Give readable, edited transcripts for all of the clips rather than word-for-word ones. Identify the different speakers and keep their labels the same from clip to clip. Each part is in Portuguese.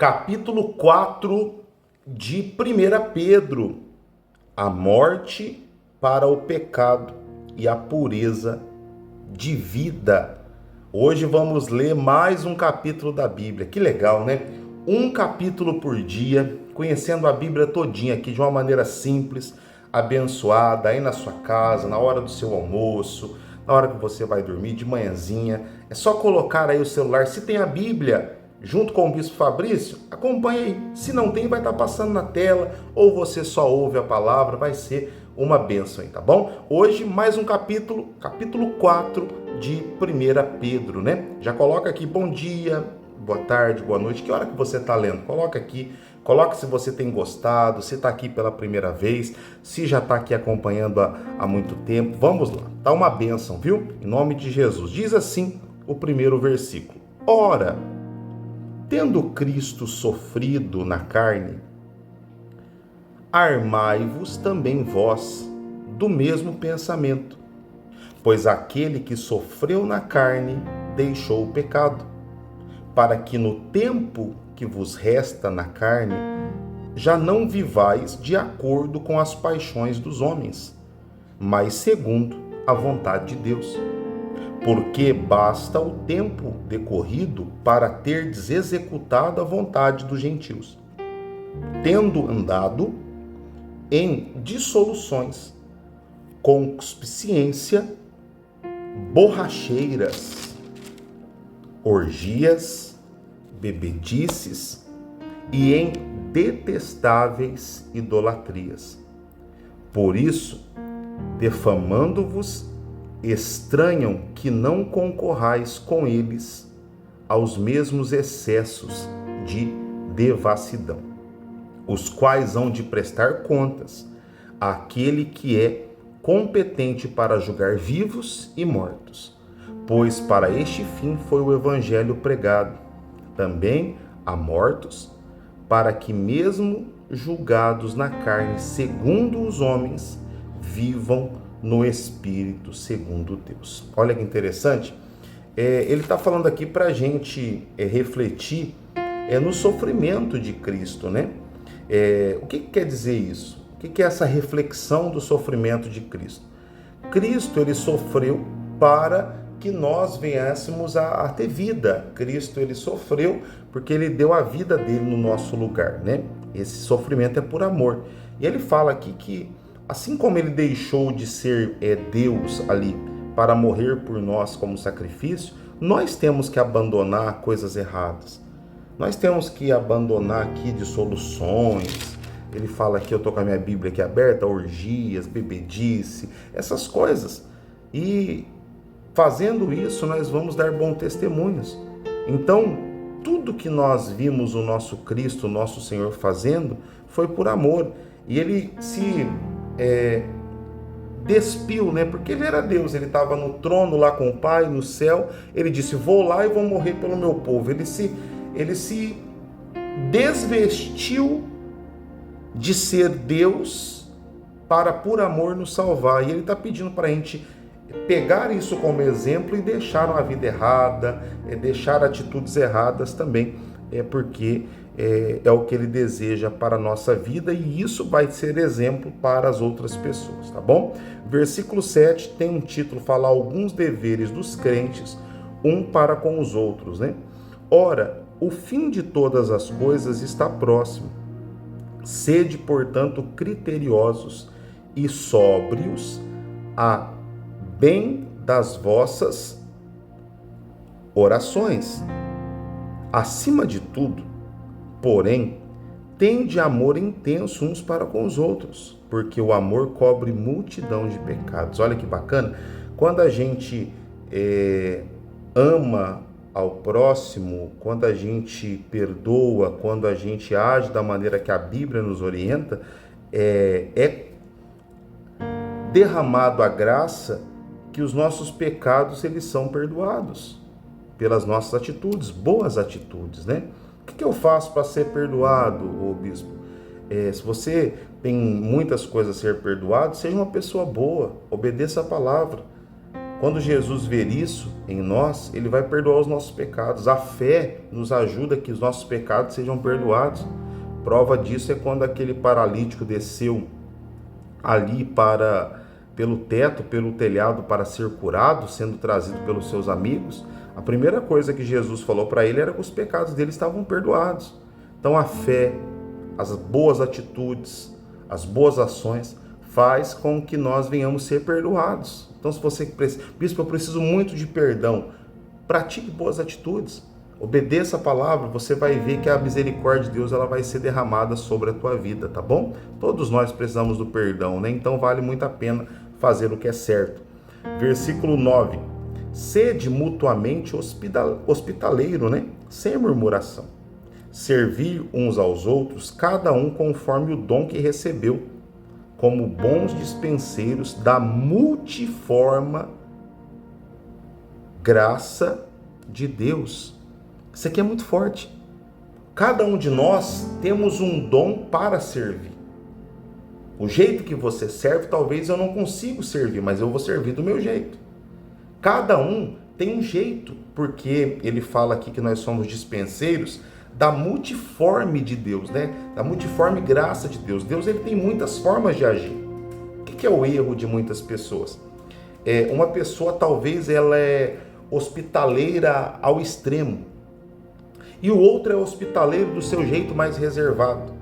Speaker 1: Capítulo 4 de 1 Pedro, a morte para o pecado e a pureza de vida. Hoje vamos ler mais um capítulo da Bíblia. Que legal, né? Um capítulo por dia, conhecendo a Bíblia todinha aqui de uma maneira simples, abençoada, aí na sua casa, na hora do seu almoço, na hora que você vai dormir, de manhãzinha. É só colocar aí o celular. Se tem a Bíblia junto com o Bispo Fabrício, acompanhe aí. Se não tem, vai estar passando na tela, ou você só ouve a palavra, vai ser uma bênção aí, tá bom? Hoje, mais um capítulo 4 de 1 Pedro, né? Já coloca aqui, bom dia, boa tarde, boa noite, que hora que você está lendo? Coloca aqui, coloca se você tem gostado, se está aqui pela primeira vez, se já está aqui acompanhando há muito tempo. Vamos lá, tá uma bênção, viu? Em nome de Jesus. Diz assim o primeiro versículo. Ora, tendo Cristo sofrido na carne, armai-vos também vós do mesmo pensamento, pois aquele que sofreu na carne deixou o pecado, para que no tempo que vos resta na carne, já não vivais de acordo com as paixões dos homens, mas segundo a vontade de Deus. Porque basta o tempo decorrido para terdes executado a vontade dos gentios, tendo andado em dissoluções, concupiscência, borracheiras, orgias, bebedices e em detestáveis idolatrias. Por isso, defamando-vos, estranham que não concorrais com eles aos mesmos excessos de devassidão, os quais hão de prestar contas àquele que é competente para julgar vivos e mortos, pois para este fim foi o evangelho pregado, também a mortos, para que mesmo julgados na carne segundo os homens, vivam no Espírito segundo Deus. Olha que interessante. Ele está falando aqui para a gente refletir no sofrimento de Cristo, né? O que quer dizer isso? O que é essa reflexão do sofrimento de Cristo? Cristo, ele sofreu para que nós venhássemos a ter vida. Cristo, ele sofreu porque ele deu a vida dele no nosso lugar, né? Esse sofrimento é por amor. E ele fala aqui que assim como ele deixou de ser Deus ali para morrer por nós como sacrifício, nós temos que abandonar coisas erradas. Nós temos que abandonar aqui dissoluções. Ele fala aqui, eu estou com a minha Bíblia aqui aberta, orgias, bebedice, essas coisas. E fazendo isso, nós vamos dar bons testemunhos. Então, tudo que nós vimos o nosso Cristo, o nosso Senhor fazendo, foi por amor. E ele se despiu, né? Porque ele era Deus, ele estava no trono lá com o Pai, no céu. Ele disse, vou lá e vou morrer pelo meu povo. Ele se desvestiu de ser Deus para, por amor, nos salvar. E ele está pedindo para a gente pegar isso como exemplo e deixar uma vida errada, deixar atitudes erradas também, porque é o que ele deseja para a nossa vida, e isso vai ser exemplo para as outras pessoas, tá bom? Versículo 7 tem um título, fala alguns deveres dos crentes, um para com os outros, né? Ora, o fim de todas as coisas está próximo. Sede, portanto, criteriosos e sóbrios a bem das vossas orações. Acima de tudo, porém, tende amor intenso uns para com os outros, porque o amor cobre multidão de pecados. Olha que bacana, quando a gente ama ao próximo, quando a gente perdoa, quando a gente age da maneira que a Bíblia nos orienta, é derramado a graça que os nossos pecados, eles são perdoados pelas nossas atitudes, boas atitudes, né? O que eu faço para ser perdoado, ô bispo? Se você tem muitas coisas a ser perdoado, seja uma pessoa boa, obedeça a palavra. Quando Jesus ver isso em nós, ele vai perdoar os nossos pecados. A fé nos ajuda a que os nossos pecados sejam perdoados. Prova disso é quando aquele paralítico desceu ali pelo teto, pelo telhado para ser curado, sendo trazido pelos seus amigos. A primeira coisa que Jesus falou para ele era que os pecados dele estavam perdoados. Então a fé, as boas atitudes, as boas ações faz com que nós venhamos ser perdoados. Então, se você precisa, bispo, eu preciso muito de perdão, pratique boas atitudes, obedeça a palavra, você vai ver que a misericórdia de Deus ela vai ser derramada sobre a tua vida, tá bom? Todos nós precisamos do perdão, né? Então vale muito a pena fazer o que é certo. Versículo 9. Sede mutuamente hospitaleiro, né? Sem murmuração. Servir uns aos outros, cada um conforme o dom que recebeu, como bons dispenseiros da multiforme graça de Deus. Isso aqui é muito forte. Cada um de nós temos um dom para servir. O jeito que você serve, talvez eu não consiga servir, mas eu vou servir do meu jeito. Cada um tem um jeito, porque ele fala aqui que nós somos dispenseiros da multiforme de Deus, né? Da multiforme graça de Deus. Deus ele tem muitas formas de agir. O que é o erro de muitas pessoas? Uma pessoa talvez ela é hospitaleira ao extremo e o outro é hospitaleiro do seu jeito mais reservado.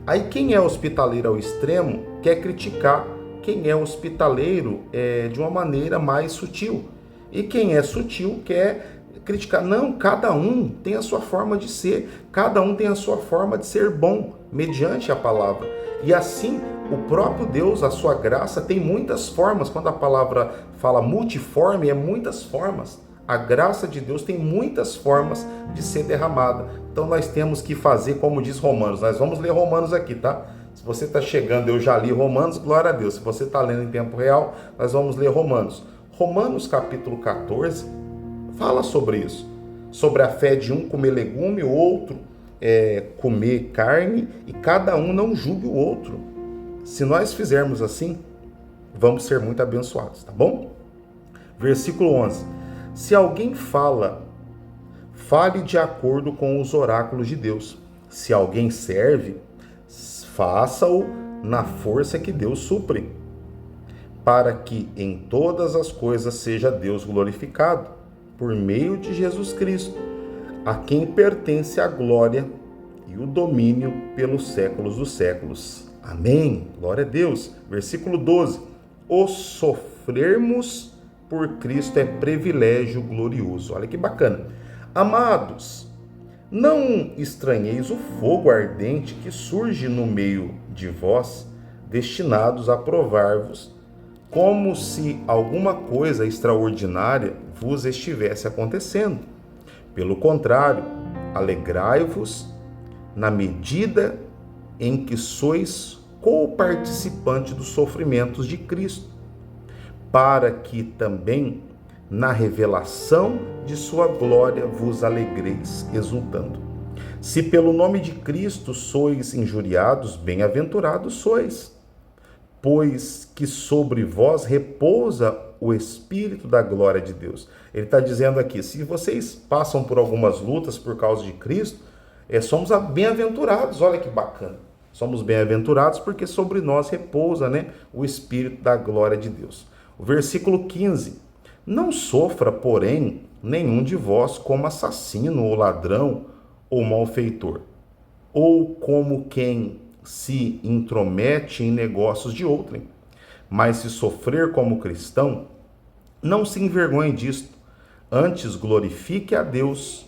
Speaker 1: Aí quem é hospitaleiro ao extremo quer criticar quem é hospitaleiro de uma maneira mais sutil, e quem é sutil quer criticar. Não, cada um tem a sua forma de ser, cada um tem a sua forma de ser bom, mediante a palavra. E assim, o próprio Deus, a sua graça, tem muitas formas. Quando a palavra fala multiforme, é muitas formas. A graça de Deus tem muitas formas de ser derramada. Então nós temos que fazer como diz Romanos. Nós vamos ler Romanos aqui, tá? Se você está chegando, eu já li Romanos, glória a Deus. Se você está lendo em tempo real, nós vamos ler Romanos. Romanos capítulo 14, fala sobre isso, sobre a fé de um comer legume, o outro comer carne, e cada um não julgue o outro. Se nós fizermos assim, vamos ser muito abençoados, tá bom? Versículo 11. Se alguém fale de acordo com os oráculos de Deus. Se alguém serve, faça-o na força que Deus supre, para que em todas as coisas seja Deus glorificado, por meio de Jesus Cristo, a quem pertence a glória e o domínio pelos séculos dos séculos. Amém. Glória a Deus. Versículo 12. O sofrermos por Cristo é privilégio glorioso. Olha que bacana. Amados, não estranheis o fogo ardente que surge no meio de vós, destinados a provar-vos, como se alguma coisa extraordinária vos estivesse acontecendo. Pelo contrário, alegrai-vos na medida em que sois co-participante dos sofrimentos de Cristo, para que também na revelação de sua glória vos alegreis, exultando. Se pelo nome de Cristo sois injuriados, bem-aventurados sois, pois que sobre vós repousa o Espírito da glória de Deus. Ele está dizendo aqui, se vocês passam por algumas lutas por causa de Cristo, somos bem-aventurados. Olha que bacana. Somos bem-aventurados porque sobre nós repousa, né, o Espírito da glória de Deus. O versículo 15. Não sofra, porém, nenhum de vós como assassino ou ladrão ou malfeitor, ou como quem se intromete em negócios de outrem. Mas se sofrer como cristão, não se envergonhe disto, antes glorifique a Deus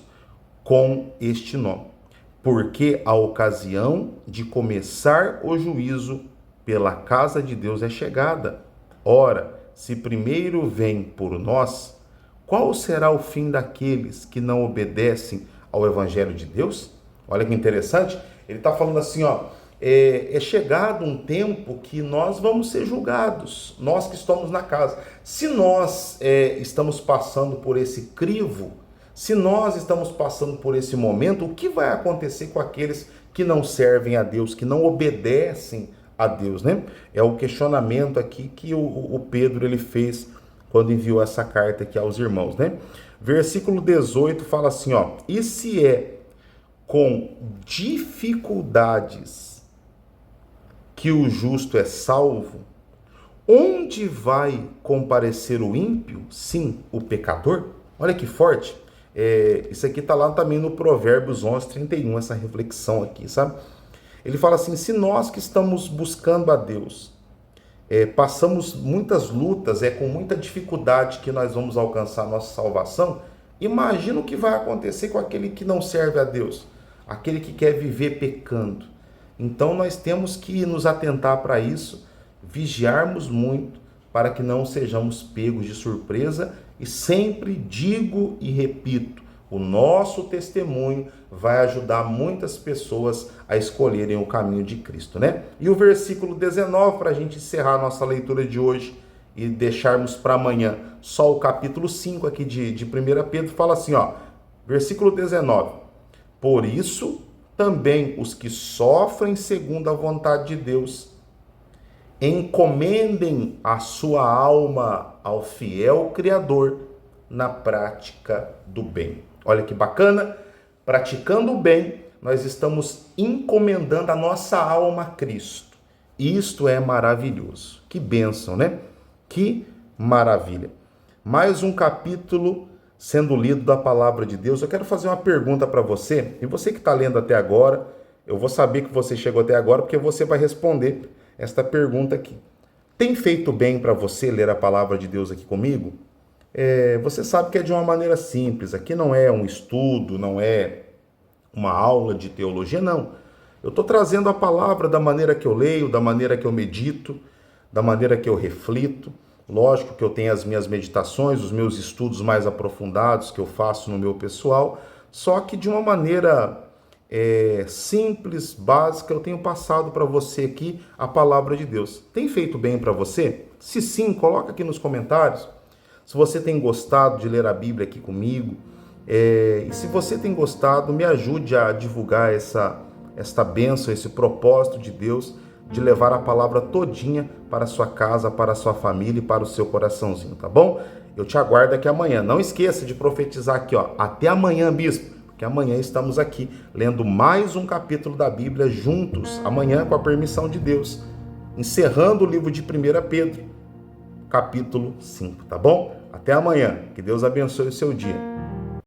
Speaker 1: com este nome, porque a ocasião de começar o juízo pela casa de Deus é chegada. Ora, se primeiro vem por nós, qual será o fim daqueles que não obedecem ao Evangelho de Deus? Olha que interessante, ele está falando assim, é chegado um tempo que nós vamos ser julgados, nós que estamos na casa. Se nós estamos passando por esse crivo, se nós estamos passando por esse momento, o que vai acontecer com aqueles que não servem a Deus, que não obedecem a Deus, né? É o questionamento aqui que o Pedro ele fez quando enviou essa carta aqui aos irmãos, né? Versículo 18 fala assim, ó: e se é com dificuldades que o justo é salvo, onde vai comparecer o ímpio? Sim, o pecador. Olha que forte. Isso aqui está lá também no Provérbios 11:31, essa reflexão aqui, sabe? Ele fala assim: se nós que estamos buscando a Deus, passamos muitas lutas, com muita dificuldade que nós vamos alcançar a nossa salvação, imagina o que vai acontecer com aquele que não serve a Deus, aquele que quer viver pecando. Então nós temos que nos atentar para isso, vigiarmos muito para que não sejamos pegos de surpresa, e sempre digo e repito, o nosso testemunho vai ajudar muitas pessoas a escolherem o caminho de Cristo, né? E o versículo 19, para a gente encerrar a nossa leitura de hoje e deixarmos para amanhã só o capítulo 5 aqui de 1 Pedro, fala assim, ó, versículo 19: por isso também os que sofrem segundo a vontade de Deus, encomendem a sua alma ao fiel Criador na prática do bem. Olha que bacana, praticando o bem, nós estamos encomendando a nossa alma a Cristo. Isto é maravilhoso. Que bênção, né? Que maravilha. Mais um capítulo sendo lido da palavra de Deus. Eu quero fazer uma pergunta para você, e você que está lendo até agora, eu vou saber que você chegou até agora, porque você vai responder esta pergunta aqui. Tem feito bem para você ler a palavra de Deus aqui comigo? Você sabe que é de uma maneira simples. Aqui não é um estudo, não é uma aula de teologia, não. Eu estou trazendo a palavra da maneira que eu leio, da maneira que eu medito, da maneira que eu reflito. Lógico que eu tenho as minhas meditações, os meus estudos mais aprofundados que eu faço no meu pessoal, só que de uma maneira simples, básica, eu tenho passado para você aqui a palavra de Deus. Tem feito bem para você? Se sim, coloca aqui nos comentários. Se você tem gostado de ler a Bíblia aqui comigo, e se você tem gostado, me ajude a divulgar esta bênção, esse propósito de Deus, de levar a palavra todinha para a sua casa, para a sua família e para o seu coraçãozinho, tá bom? Eu te aguardo aqui amanhã. Não esqueça de profetizar aqui, ó. Até amanhã, bispo, porque amanhã estamos aqui lendo mais um capítulo da Bíblia juntos, amanhã com a permissão de Deus, encerrando o livro de 1 Pedro, capítulo 5, tá bom? Até amanhã. Que Deus abençoe o seu dia.